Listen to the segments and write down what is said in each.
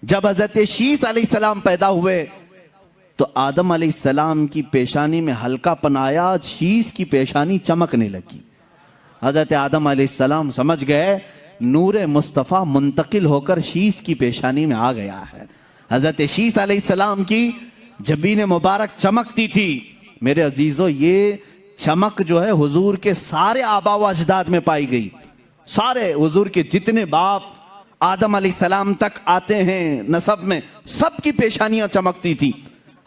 जब हजरत शीस अलैहिस्सलाम पैदा हुए तो आदम अलैहिस्सलाम की पेशानी में हल्कापन आया, शीस की पेशानी चमकने लगी। हजरत आदम अलैहिस्सलाम समझ गए नूर मुस्तफ़ा मुंतकिल होकर शीस की पेशानी में आ गया है। हजरत शीस अलैहिस्सलाम की जबीन मुबारक चमकती थी। मेरे अजीजों, ये चमक जो है हुजूर के सारे आबा व अजदाद में पाई गई। सारे हुजूर के जितने बाप आदम अलैहिस्सलाम तक आते हैं नसब में, सबकी पेशानियां चमकती थी।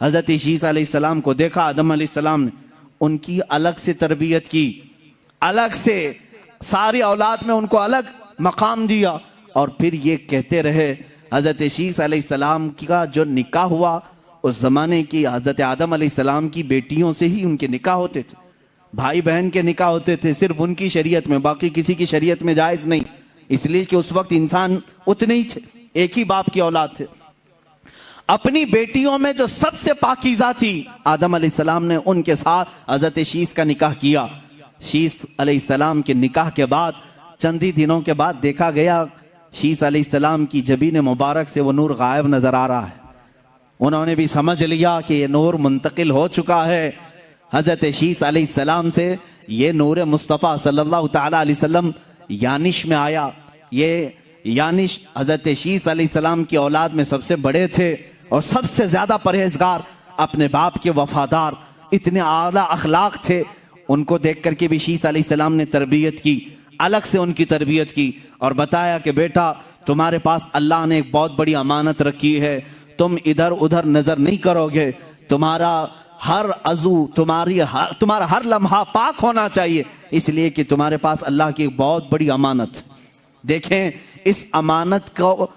हजरत शीस अलैहिस्सलाम को देखा आदम अलैहिस्सलाम ने, उनकी अलग से तरबियत की, अलग से सारी औलाद में उनको अलग मकाम दिया। और फिर ये कहते रहे, हजरत शीस अलैहिस्सलाम का जो निकाह हुआ उस जमाने की हजरत आदम अलैहिस्सलाम की बेटियों से ही उनके निकाह होते थे। भाई बहन के निकाह होते थे सिर्फ उनकी शरीयत में, बाकी किसी की शरीयत में जायज नहीं, इसलिए कि उस वक्त इंसान उतने ही थे, एक ही बाप की औलाद थे। अपनी बेटियों में जो सबसे पाकीज़ा थी आदम अलैहिस्सलाम ने उनके साथ हजरत शीस का निकाह किया। शीस अलैहिस्सलाम के निकाह के बाद चंद ही दिनों के बाद देखा गया शीस अलैहिस्सलाम की जबीन मुबारक से वो नूर गायब नजर आ रहा है। उन्होंने भी समझ लिया कि ये नूर मुंतकिल हो चुका है। हजरत शीस अलैहिस्सलाम से ये नूर मुस्तफ़ा सल्लल्लाहु तआला अलैहि वसल्लम यानिश में आया। ये यानिश हजरत शीस अलैहिस्सलाम की औलाद में सबसे बड़े थे और सबसे ज्यादा परहेजगार, अपने बाप के वफादार, इतने आला अखलाक थे। उनको देख करके भी शीस अलैहिस्सलाम ने तरबियत की, अलग से उनकी तरबियत की और बताया कि बेटा तुम्हारे पास अल्लाह ने एक बहुत बड़ी अमानत रखी है, तुम इधर उधर नजर नहीं करोगे, तुम्हारा हर अजू तुम्हारा हर लम्हा पाक होना चाहिए, इसलिए कि तुम्हारे पास अल्लाह की एक बहुत बड़ी अमानत। देखें इस अमानत को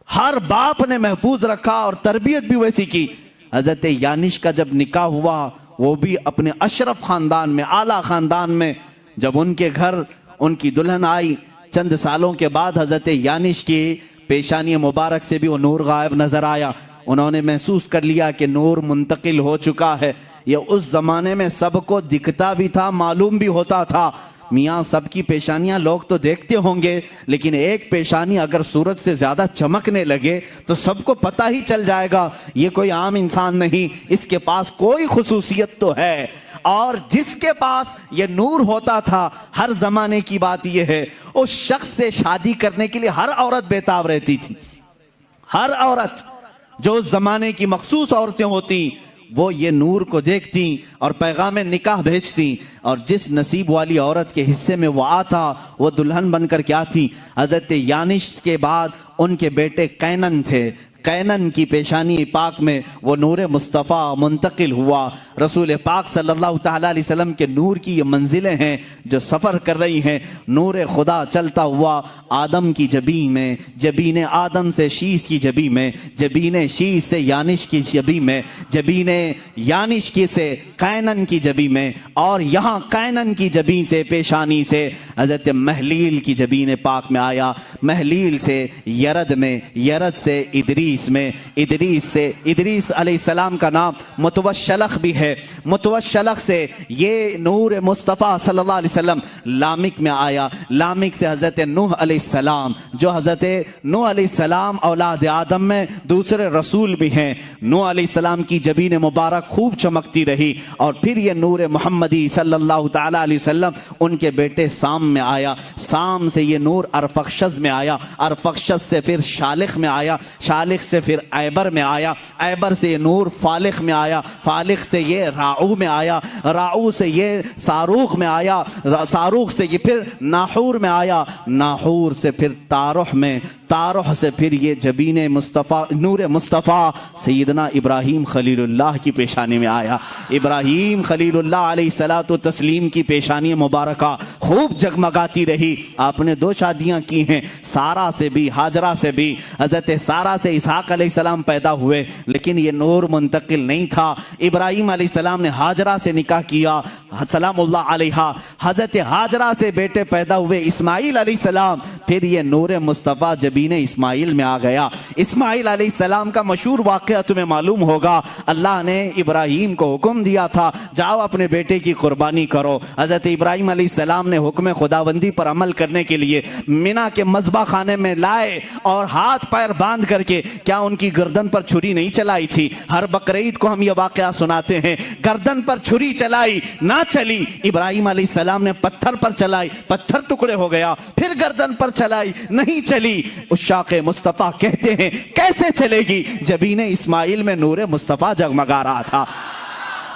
हर बाप ने महफूज रखा और तरबियत भी वैसी की। हजरत यानिश का जब निकाह हुआ वो भी अपने अशरफ खानदान में, आला खानदान में, जब उनके घर उनकी दुल्हन आई चंद सालों के बाद हजरत यानिश की पेशानी मुबारक से भी वो नूर गायब नजर आया। उन्होंने महसूस कर लिया कि नूर मुंतकिल हो चुका है। ये उस जमाने में सबको दिखता भी था, मालूम भी होता था। मियाँ सबकी पेशानियां लोग तो देखते होंगे, लेकिन एक पेशानी अगर सूरज से ज्यादा चमकने लगे तो सबको पता ही चल जाएगा ये कोई आम इंसान नहीं, इसके पास कोई खुसूसियत तो है। और जिसके पास ये नूर होता था, हर जमाने की बात यह है, उस शख्स से शादी करने के लिए हर औरत बेताब रहती थी। हर औरत जो उस जमाने की मखसूस औरतें होती वो ये नूर को देखती और पैगाम निकाह भेजती, और जिस नसीब वाली औरत के हिस्से में वो आता वो दुल्हन बनकर क्या थी। हजरत यानिश के बाद उनके बेटे कैनन थे। कैनन की पेशानी पाक में वो नूर मुस्तफ़ा मुंतकिल हुआ। रसूल पाक सल्लल्लाहु तआला अलैहि वसल्लम के नूर की ये मंजिलें हैं जो सफ़र कर रही हैं। नूर खुदा चलता हुआ आदम की जबी में, जबीन आदम से शीस की जबी में, जबीन शीस से यानिश की जबी में, जबीन यानिश की से कैनन की जबी में, और यहाँ कैनन की जबी से पेशानी से हजरत महलील की जबीन पाक में आया। महलील से यरद में, यरद से इदरीस में, इदरीस से इदरीस अलैहिस्सलाम का नाम मुतवश्शलख भी है। मुतवश्शलख से ये नूर मुस्तफ़ा सल्लल्लाहु अलैहि वसल्लम लामिक में आया। लामिक से हजरत नूह अलैहिस्सलाम, जो हजरत नूह अलैहिस्सलाम औलाद आदम में दूसरे रसूल भी हैं। नूह अलैहिस्सलाम की जबीन मुबारक खूब चमकती रही और फिर ये नूर मोहम्मदी सल्लल्लाहु तआला अलैहि वसल्लम उनके बेटे साम में आया। साम से ये नूर अरफक्षस में आया, अरफक्षस से फिर शालिख में आया, शालिख से फिर ऐबर में आया, ऐबर से ये नूर फालिख में आया, फालिख से ये राऊ में आया, राऊ से ये सारूख में आया, सारूख से ये फिर नाहूर में आया, नाहूर से फिर तारुह में, तारुह से फिर ये जबीन मुस्तफ़ा नूर मुस्तफ़ा सैयदना इब्राहीम खलीलुल्लाह की पेशानी में आया। इब्राहीम खलीलुल्लाह अलैहिस्सलातु तस्लीम की पेशानी मुबारका खूब जगमगाती रही। आपने 2 शादियां की हैं, सारा से भी हाजरा से भी। हजरत सारा से इसहाक अलैहिस्सलाम पैदा हुए, लेकिन ये नूर मुंतकिल नहीं था। इब्राहीम अलैहिस्सलाम ने हाजरा से निकाह किया, सलामुल्लाह अलैहा। हजरत हाजरा से बेटे पैदा हुए इस्माईल अलैहिस्सलाम, फिर ये नूर मुस्तफ़ा जबीन जबीन इस्माइल में आ गया। इस्माइल अलैहिस्सलाम का मशहूर वाक़या तुम्हें मालूम होगा। अल्लाह ने इब्राहीम को हुक्म दिया था जाओ अपने बेटे की कुर्बानी करो। हज़रत इब्राहीम अलैहिस्सलाम ने हुक्म खुदाबंदी पर अमल करने के लिए मिना के मज़बा खाने में लाए और हाथ पैर बांध करके, क्या उनकी गर्दन पर छुरी नहीं चलाई थी? हर बकरीद को हम ये वाक़या सुनाते हैं। गर्दन पर छुरी चलाई, ना चली। इब्राहीम अलैहिस्सलाम ने पत्थर पर चलाई, पत्थर टुकड़े हो गया। फिर गर्दन पर चलाई, नहीं चली। उशाक़े मुस्तफ़ा कहते हैं कैसे चलेगी? जबीने इस्माइल में नूरे मुस्तफ़ा जगमगा रहा था।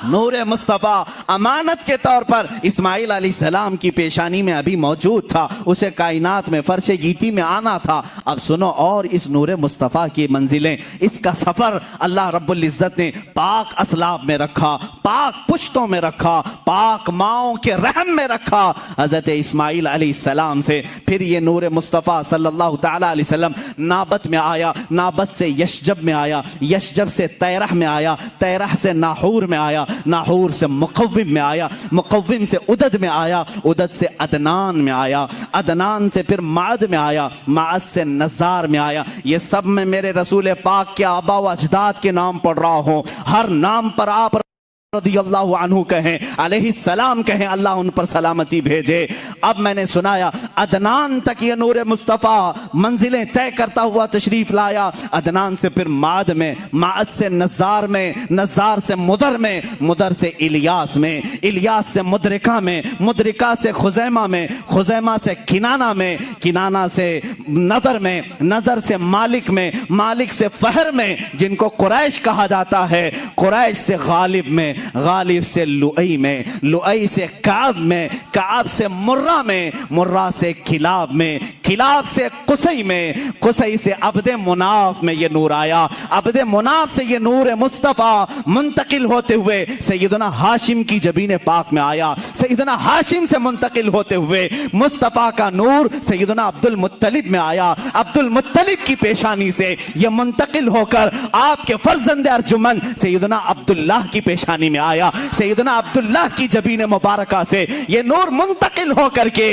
नूरे मुस्तफ़ा अमानत के तौर पर इस्माइल अलैहिस्सलाम की पेशानी में अभी मौजूद था। उसे कायनात में फर्शे गीती में आना था। अब सुनो, और इस नूरे मुस्तफ़ा की मंजिलें, इसका सफर अल्लाह रब्बुल इज़्ज़त ने पाक असलाब में रखा, पाक पुश्तों में रखा, पाक माओं के रहम में रखा। हज़रत इस्माइल अलैहिस्सलाम से फिर ये नूरे मुस्तफ़ा सल्लल्लाहु तआला अलैहि वसल्लम नाबत में आया, नाबत से यशजब में आया, यशजब से तैरह में आया, तैरह से नाहूर में आया, नाहूर से मुक़व्विम में आया, मुक़व्विम से उदद में आया, उदद से अदनान में आया, अदनान से फिर माद में आया, माद से नज़ार में आया। ये सब मैं मेरे रसूल पाक के आबा व अजदाद के नाम पढ़ रहा हूँ। हर नाम पर आप रज़ियल्लाहु अन्हु कहें, अलैहिस्सलाम कहें, अल्लाह उन पर सलामती भेजे। अब मैंने सुनाया अदनान तक ये नूर मुस्तफ़ा मंजिलें तय करता हुआ तशरीफ लाया। अदनान से फिर माद में, माद से नज़ार में, नज़ार से मुदर में, मुदर से इलियास में, इलियास से मुदरिका में, मुदरिका से खुज़ैमा में, खुज़ैमा से किनाना में, किनाना से नदर में, नदर से मालिक में, मालिक से फहर में, जिनको कुरैश कहा जाता है, कुरैश से गालिब में, गालिब से लुई में, लुई से काब में, काब से मुर्रा में, मुर्रा से खिलाब में, खिलाब से कुसई में, कुसई से अब्दे मुनाफ में ये नूर आया। अब्दे मुनाफ से ये नूर मुस्तफ़ा मुंतकिल होते हुए सैयदना हाशिम की जबीन पाक में आया। सैयदना हाशिम से मुंतकिल होते हुए मुस्तफ़ा का नूर सैयदना अब्दुल मुत्तलिब में आया। अब्दुल मुत्तलिब की पेशानी से ये मुंतकिल होकर आपके फर्जंद अर्जुमन सैयदना अब्दुल्लाह की पेशानी में आया। सैयदना अब्दुल्लाह की जबीन मुबारका से ये नूर मुंतकिल होकर के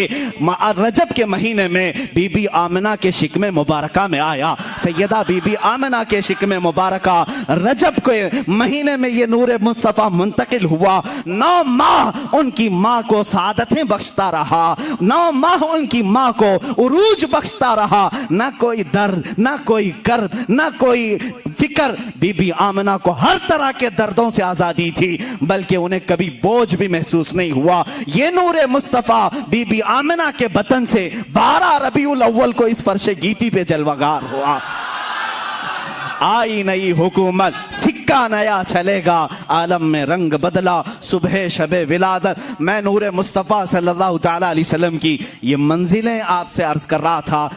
रजब के महीने में बीबी आमिना के शिकमे मुबारका में आया। सैयदा बीबी आमिना के शिकमे मुबारका रजब के महीने में ये नूर मुस्तफ़ा मुंतकिल हुआ। 9 माह उनकी माँ को सादतें बख्शता रहा, 9 माह उनकी माँ को उरूज बख्शता रहा। ना कोई दर्द, ना कोई कर्ब, ना कोई फिक्र। बीबी आमिना को हर तरह के दर्दों से आजादी थी, बल्कि उन्हें कभी बोझ भी महसूस नहीं हुआ। ये नूरे मुस्तफ़ा बीबी आमिना के बतन से 12 रबीउल अव्वल को इस फर्शे गीती पे जलवागार हुआ। आई नई हुकूमत, सिक्का नया चलेगा, आलम में रंग बदला, सुबह शबे विलादत। मैं नूरे मुस्तफ़ा सल्लल्लाहु तआला अलैहि वसल्लम की ये मंजिलें आपसे अर्ज कर रहा था।